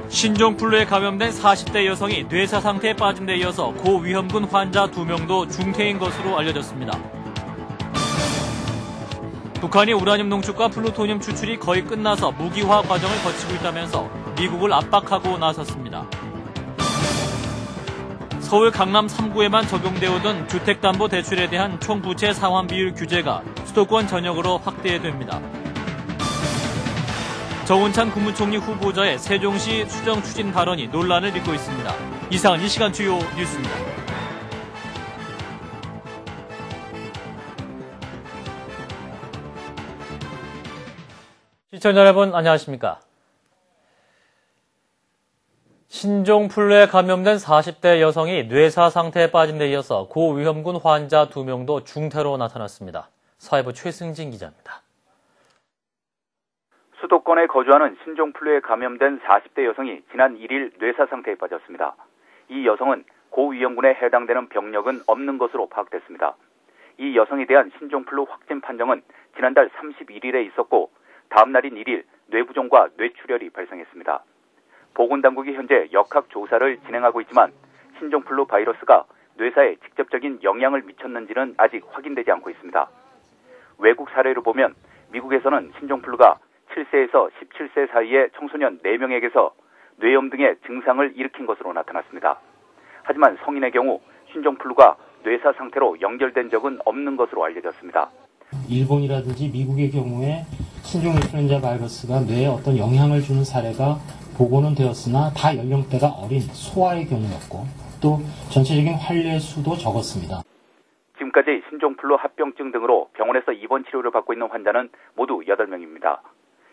신종플루에 감염된 40대 여성이 뇌사 상태에 빠진 데 이어서 고위험군 환자 2명도 중태인 것으로 알려졌습니다. 북한이 우라늄 농축과 플루토늄 추출이 거의 끝나서 무기화 과정을 거치고 있다면서 미국을 압박하고 나섰습니다. 서울 강남 3구에만 적용되어 오던 주택담보대출에 대한 총부채 상환 비율 규제가 수도권 전역으로 확대됩니다. 정운찬 국무총리 후보자의 세종시 수정 추진 발언이 논란을 빚고 있습니다. 이상은 이 시간 주요 뉴스입니다. 시청자 여러분 안녕하십니까? 신종플루에 감염된 40대 여성이 뇌사 상태에 빠진 데 이어서 고위험군 환자 2명도 중태로 나타났습니다. 사회부 최승진 기자입니다. 수도권에 거주하는 신종플루에 감염된 40대 여성이 지난 1일 뇌사 상태에 빠졌습니다. 이 여성은 고위험군에 해당되는 병력은 없는 것으로 파악됐습니다. 이 여성에 대한 신종플루 확진 판정은 지난달 31일에 있었고 다음 날인 1일 뇌부종과 뇌출혈이 발생했습니다. 보건당국이 현재 역학 조사를 진행하고 있지만 신종플루 바이러스가 뇌사에 직접적인 영향을 미쳤는지는 아직 확인되지 않고 있습니다. 외국 사례를 보면 미국에서는 신종플루가 7세에서 17세 사이의 청소년 4명에게서 뇌염 등의 증상을 일으킨 것으로 나타났습니다. 하지만 성인의 경우 신종플루가 뇌사 상태로 연결된 적은 없는 것으로 알려졌습니다. 일본이라든지 미국의 경우에 신종인플루엔자 바이러스가 뇌에 어떤 영향을 주는 사례가 보고는 되었으나 다 연령대가 어린 소아의 경우였고 또 전체적인 환례 수도 적었습니다. 지금까지 신종플루 합병증 등으로 병원에서 입원 치료를 받고 있는 환자는 모두 8명입니다.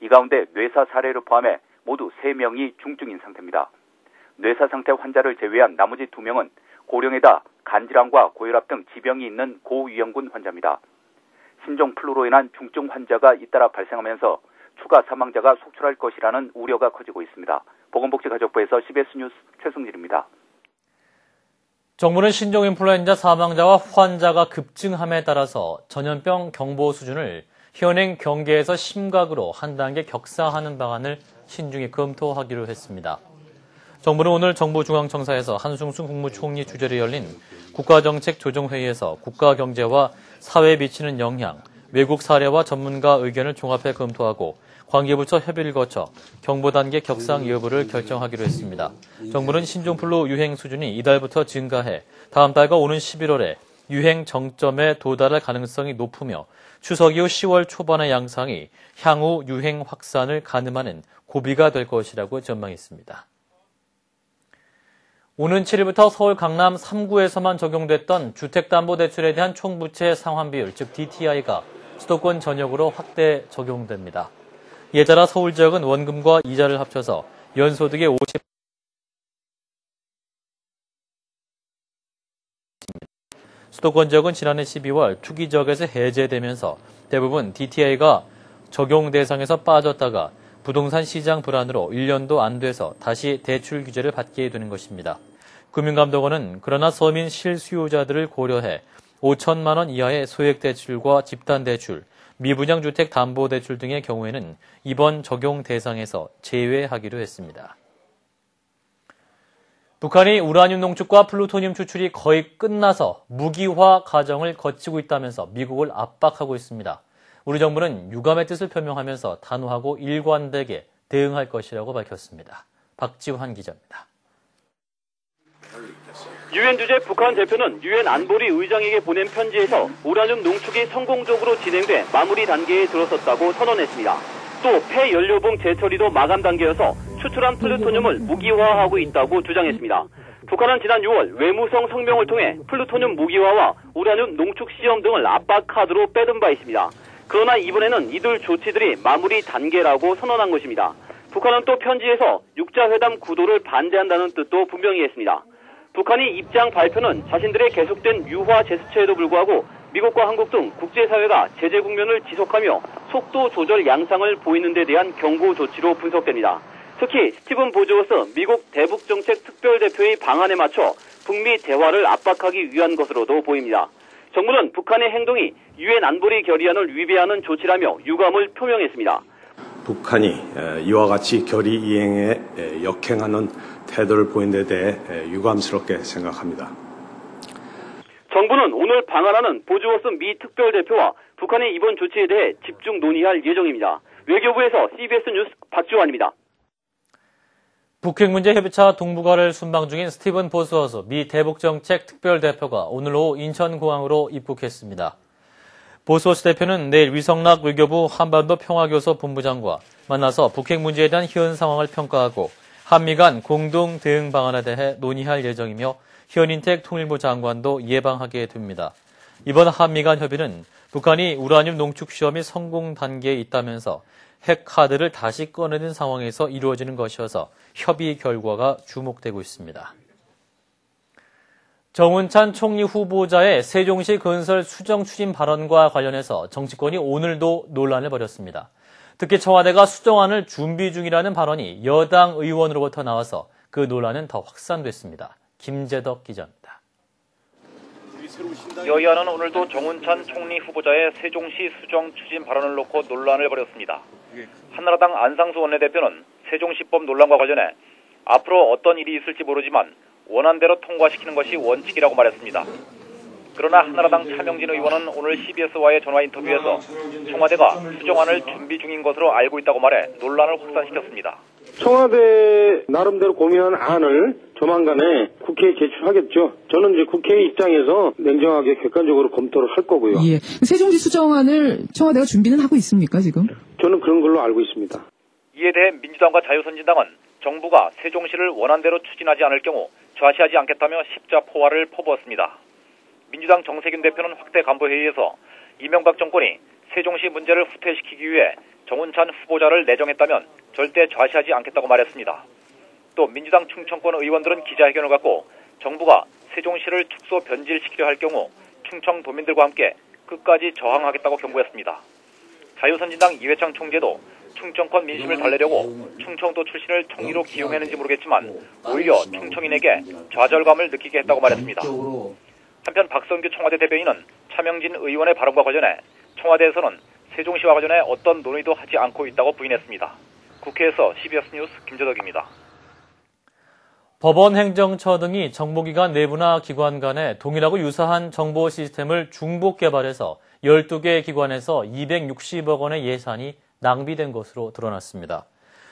이 가운데 뇌사 사례를 포함해 모두 3명이 중증인 상태입니다. 뇌사 상태 환자를 제외한 나머지 2명은 고령에다 간질환과 고혈압 등 지병이 있는 고위험군 환자입니다. 신종플루로 인한 중증 환자가 잇따라 발생하면서 추가 사망자가 속출할 것이라는 우려가 커지고 있습니다. 보건복지가족부에서 CBS 뉴스 최승진입니다. 정부는 신종인플루엔자 사망자와 환자가 급증함에 따라서 전염병 경보 수준을 현행 경계에서 심각으로 한 단계 격상하는 방안을 신중히 검토하기로 했습니다. 정부는 오늘 정부중앙청사에서 한승수 국무총리 주재로 열린 국가정책조정회의에서 국가경제와 사회에 미치는 영향, 외국 사례와 전문가 의견을 종합해 검토하고 관계부처 협의를 거쳐 경보 단계 격상 여부를 결정하기로 했습니다. 정부는 신종플루 유행 수준이 이달부터 증가해 다음 달과 오는 11월에 유행 정점에 도달할 가능성이 높으며 추석 이후 10월 초반의 양상이 향후 유행 확산을 가늠하는 고비가 될 것이라고 전망했습니다. 오는 7일부터 서울 강남 3구에서만 적용됐던 주택담보대출에 대한 총부채 상환 비율, 즉 DTI가 수도권 전역으로 확대 적용됩니다. 이에 따라 서울 지역은 원금과 이자를 합쳐서 연소득의 50% 수도권 지역은 지난해 12월 투기 지역에서 해제되면서 대부분 DTI가 적용 대상에서 빠졌다가 부동산 시장 불안으로 1년도 안 돼서 다시 대출 규제를 받게 되는 것입니다. 금융감독원은 그러나 서민 실수요자들을 고려해 5천만 원 이하의 소액대출과 집단대출, 미분양주택 담보대출 등의 경우에는 이번 적용 대상에서 제외하기로 했습니다. 북한이 우라늄 농축과 플루토늄 추출이 거의 끝나서 무기화 과정을 거치고 있다면서 미국을 압박하고 있습니다. 우리 정부는 유감의 뜻을 표명하면서 단호하고 일관되게 대응할 것이라고 밝혔습니다. 박지환 기자입니다. 유엔 주재 북한 대표는 유엔 안보리 의장에게 보낸 편지에서 우라늄 농축이 성공적으로 진행돼 마무리 단계에 들어섰다고 선언했습니다. 또 폐연료봉 재처리도 마감 단계여서 추출한 플루토늄을 무기화하고 있다고 주장했습니다. 북한은 지난 6월 외무성 성명을 통해 플루토늄 무기화와 우라늄 농축 시험 등을 압박 카드로 빼든 바 있습니다. 그러나 이번에는 이들 조치들이 마무리 단계라고 선언한 것입니다. 북한은 또 편지에서 육자회담 구도를 반대한다는 뜻도 분명히 했습니다. 북한이 입장 발표는 자신들의 계속된 유화 제스처에도 불구하고 미국과 한국 등 국제사회가 제재 국면을 지속하며 속도 조절 양상을 보이는 데 대한 경고 조치로 분석됩니다. 특히 스티븐 보조어스 미국 대북정책 특별대표의 방안에 맞춰 북미 대화를 압박하기 위한 것으로도 보입니다. 정부는 북한의 행동이 유엔 안보리 결의안을 위배하는 조치라며 유감을 표명했습니다. 북한이 이와 같이 결의 이행에 역행하는 태도를 보인 데 대해 유감스럽게 생각합니다. 정부는 오늘 방한하는 보즈워스 미 특별대표와 북한의 이번 조치에 대해 집중 논의할 예정입니다. 외교부에서 CBS 뉴스 박지환입니다. 북핵 문제 협의차 동북아를 순방 중인 스티븐 보스워스 미 대북정책 특별대표가 오늘 오후 인천공항으로 입국했습니다. 보스워스 대표는 내일 위성락 외교부 한반도 평화교섭 본부장과 만나서 북핵 문제에 대한 현 상황을 평가하고 한미 간 공동 대응 방안에 대해 논의할 예정이며 현인택 통일부 장관도 예방하게 됩니다. 이번 한미 간 협의는 북한이 우라늄 농축 시험이 성공 단계에 있다면서 핵 카드를 다시 꺼내는 상황에서 이루어지는 것이어서 협의 결과가 주목되고 있습니다. 정운찬 총리 후보자의 세종시 건설 수정 추진 발언과 관련해서 정치권이 오늘도 논란을 벌였습니다. 특히 청와대가 수정안을 준비 중이라는 발언이 여당 의원으로부터 나와서 그 논란은 더 확산됐습니다. 김재덕 기자입니다. 여야는 오늘도 정운찬 총리 후보자의 세종시 수정 추진 발언을 놓고 논란을 벌였습니다. 한나라당 안상수 원내대표는 세종시법 논란과 관련해 앞으로 어떤 일이 있을지 모르지만 원안대로 통과시키는 것이 원칙이라고 말했습니다. 그러나 한나라당 차명진 의원은 오늘 CBS와의 전화 인터뷰에서 청와대가 수정안을 준비 중인 것으로 알고 있다고 말해 논란을 확산시켰습니다. 청와대 나름대로 고민한 안을 조만간에 국회에 제출하겠죠. 저는 이제 국회 입장에서 냉정하게 객관적으로 검토를 할 거고요. 예. 세종시 수정안을 청와대가 준비는 하고 있습니까, 지금? 저는 그런 걸로 알고 있습니다. 이에 대해 민주당과 자유선진당은 정부가 세종시를 원안대로 추진하지 않을 경우 좌시하지 않겠다며 십자포화를 퍼부었습니다. 민주당 정세균 대표는 확대 간부회의에서 이명박 정권이 세종시 문제를 후퇴시키기 위해 정운찬 후보자를 내정했다면 절대 좌시하지 않겠다고 말했습니다. 또 민주당 충청권 의원들은 기자회견을 갖고 정부가 세종시를 축소 변질시키려 할 경우 충청 도민들과 함께 끝까지 저항하겠다고 경고했습니다. 자유선진당 이회창 총재도 충청권 민심을 달래려고 충청도 출신을 총리로 기용했는지 모르겠지만 오히려 충청인에게 좌절감을 느끼게 했다고 말했습니다. 한편 박성규 청와대 대변인은 차명진 의원의 발언과 관련해 청와대에서는 세종시와 관련해 어떤 논의도 하지 않고 있다고 부인했습니다. 국회에서 CBS 뉴스 김재덕입니다. 법원, 행정처 등이 정보기관 내부나 기관 간에 동일하고 유사한 정보 시스템을 중복 개발해서 12개 기관에서 260억 원의 예산이 낭비된 것으로 드러났습니다.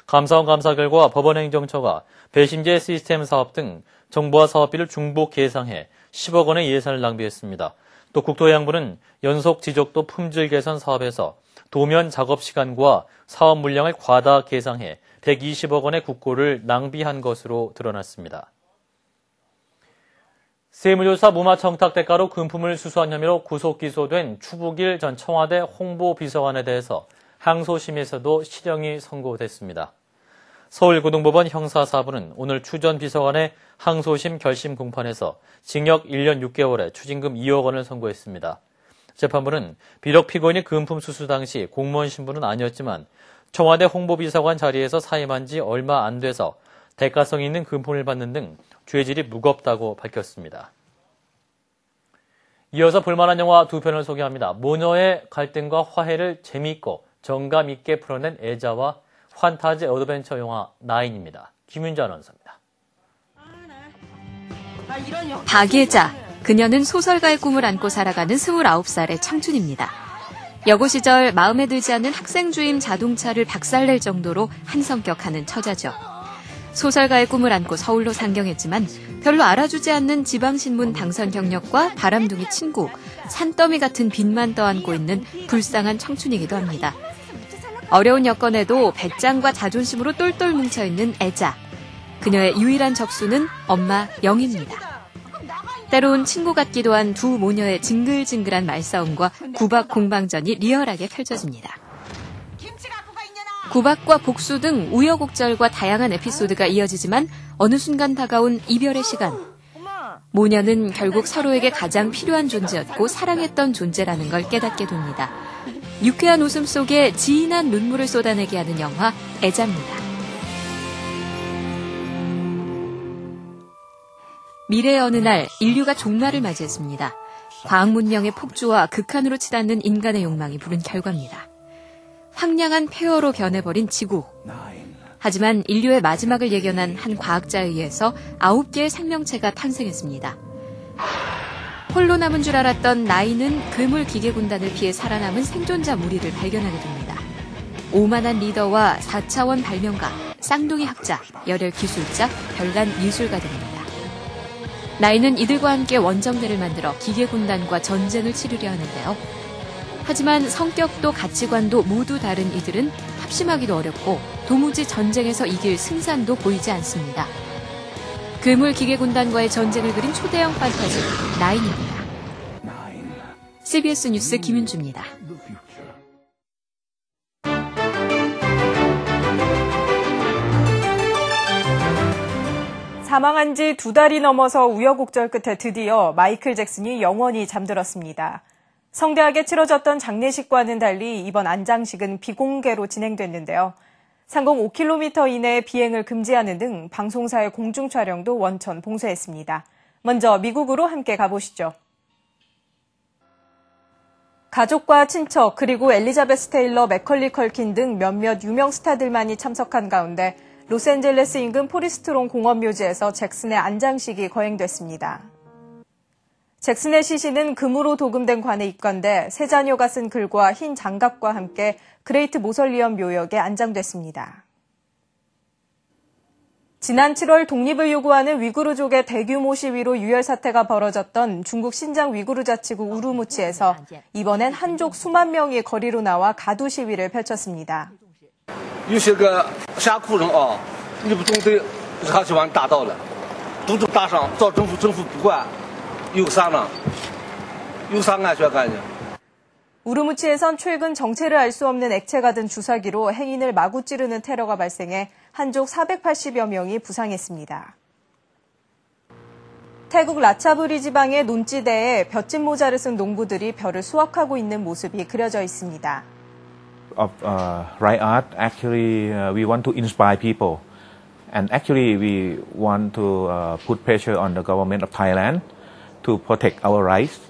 감사원 감사 결과 법원, 행정처가 배심제 시스템 사업 등 정보화 사업비를 중복 계상해 10억 원의 예산을 낭비했습니다. 또 국토해양부는 연속 지적도 품질 개선 사업에서 도면 작업 시간과 사업 물량을 과다 계상해 120억 원의 국고를 낭비한 것으로 드러났습니다. 세무조사 무마청탁 대가로 금품을 수수한 혐의로 구속 기소된 추북일 전 청와대 홍보비서관에 대해서 항소심에서도 실형이 선고됐습니다. 서울고등법원 형사4부는 오늘 추 전 비서관의 항소심 결심 공판에서 징역 1년 6개월에 추징금 2억 원을 선고했습니다. 재판부는 비록 피고인이 금품 수수 당시 공무원 신분은 아니었지만 청와대 홍보비서관 자리에서 사임한 지 얼마 안 돼서 대가성 있는 금품을 받는 등 죄질이 무겁다고 밝혔습니다. 이어서 볼만한 영화 두 편을 소개합니다. 모녀의 갈등과 화해를 재미있고 정감 있게 풀어낸 애자와 판타지 어드벤처 영화 9입니다. 김윤자 아나운서입니다. 박예자, 그녀는 소설가의 꿈을 안고 살아가는 29살의 청춘입니다. 여고 시절 마음에 들지 않는 학생 주임 자동차를 박살낼 정도로 한성격하는 처자죠. 소설가의 꿈을 안고 서울로 상경했지만 별로 알아주지 않는 지방신문 당선 경력과 바람둥이 친구, 산더미 같은 빚만 떠안고 있는 불쌍한 청춘이기도 합니다. 어려운 여건에도 배짱과 자존심으로 똘똘 뭉쳐있는 애자. 그녀의 유일한 적수는 엄마 영입니다. 때론 친구 같기도 한 두 모녀의 징글징글한 말싸움과 구박 공방전이 리얼하게 펼쳐집니다. 구박과 복수 등 우여곡절과 다양한 에피소드가 이어지지만 어느 순간 다가온 이별의 시간. 모녀는 결국 서로에게 가장 필요한 존재였고 사랑했던 존재라는 걸 깨닫게 됩니다. 유쾌한 웃음 속에 진한 눈물을 쏟아내게 하는 영화 애자입니다. 미래의 어느 날 인류가 종말을 과학 문명의 폭주와 극한으로 치닫는 인간의 욕망이 부른 결과입니다. 황량한 폐허로 변해버린 지구. 하지만 인류의 마지막을 예견한 한 과학자에 의해서 9개의 생명체가 탄생했습니다. 홀로 남은 줄 알았던 9은 그물 기계군단을 피해 살아남은 생존자 무리를 발견하게 됩니다. 오만한 리더와 4차원 발명가, 쌍둥이 학자, 열혈 기술자, 별난 예술가들입니다. 9은 이들과 함께 원정대를 만들어 기계군단과 전쟁을 치르려 하는데요. 하지만 성격도 가치관도 모두 다른 이들은 합심하기도 어렵고 도무지 전쟁에서 이길 승산도 보이지 않습니다. 그물 기계군단과의 전쟁을 그린 초대형 판타지 9입니다. CBS 뉴스 김윤주입니다. 사망한 지 2달이 넘어서 우여곡절 끝에 드디어 마이클 잭슨이 영원히 잠들었습니다. 성대하게 치러졌던 장례식과는 달리 이번 안장식은 비공개로 진행됐는데요. 상공 5km 이내의 비행을 금지하는 등 방송사의 공중 촬영도 원천 봉쇄했습니다. 먼저 미국으로 함께 가보시죠. 가족과 친척 그리고 엘리자베스 테일러, 맥컬리 컬킨 등 몇몇 유명 스타들만이 참석한 가운데 로스앤젤레스 인근 포리스트론 공원묘지에서 잭슨의 안장식이 거행됐습니다. 잭슨의 시신은 금으로 도금된 관에 입건돼 세 자녀가 쓴 글과 흰 장갑과 함께 그레이트 모설리엄 묘역에 안장됐습니다. 지난 7월 독립을 요구하는 위구르족의 대규모 시위로 유혈 사태가 벌어졌던 중국 신장 위구르 자치구 우루무치에서 이번엔 한족 수만 명이 거리로 나와 가두 시위를 펼쳤습니다. 有些个瞎苦人啊，你不总得还是往大道了，都是打上，找政府不管，有啥呢？有啥安全感呢？ 우루무치에선 최근 정체를 알 수 없는 액체가 든 주사기로 행인을 마구 찌르는 테러가 발생해 한족 480여 명이 부상했습니다. 태국 라차부리 지방의 논지대에 벼짓 모자를 쓴 농부들이 벼를 수확하고 있는 모습이 그려져 있습니다. Of riot art, actually, we want to inspire people, and actually, we want to put pressure on the government of Thailand to protect our rights.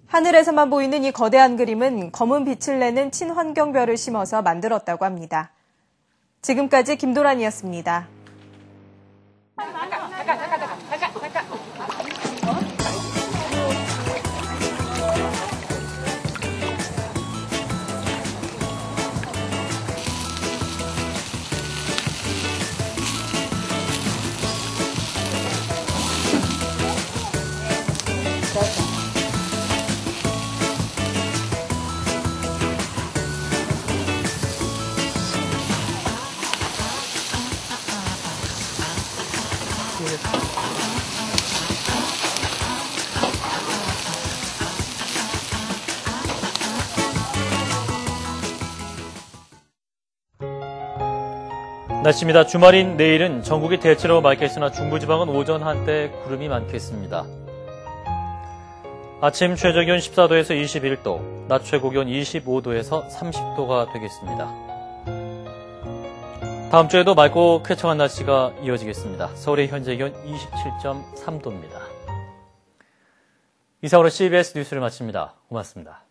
하늘에서만 보이는 이 거대한 그림은 검은 빛을 내는 친환경별을 심어서 만들었다고 합니다. 지금까지 김도란이었습니다. 날씨입니다. 주말인 내일은 전국이 대체로 맑겠으나 중부지방은 오전 한때 구름이 많겠습니다. 아침 최저기온 14도에서 21도, 낮 최고기온 25도에서 30도가 되겠습니다. 다음 주에도 맑고 쾌청한 날씨가 이어지겠습니다. 서울의 현재 기온 27.3도입니다. 이상으로 CBS 뉴스를 마칩니다. 고맙습니다.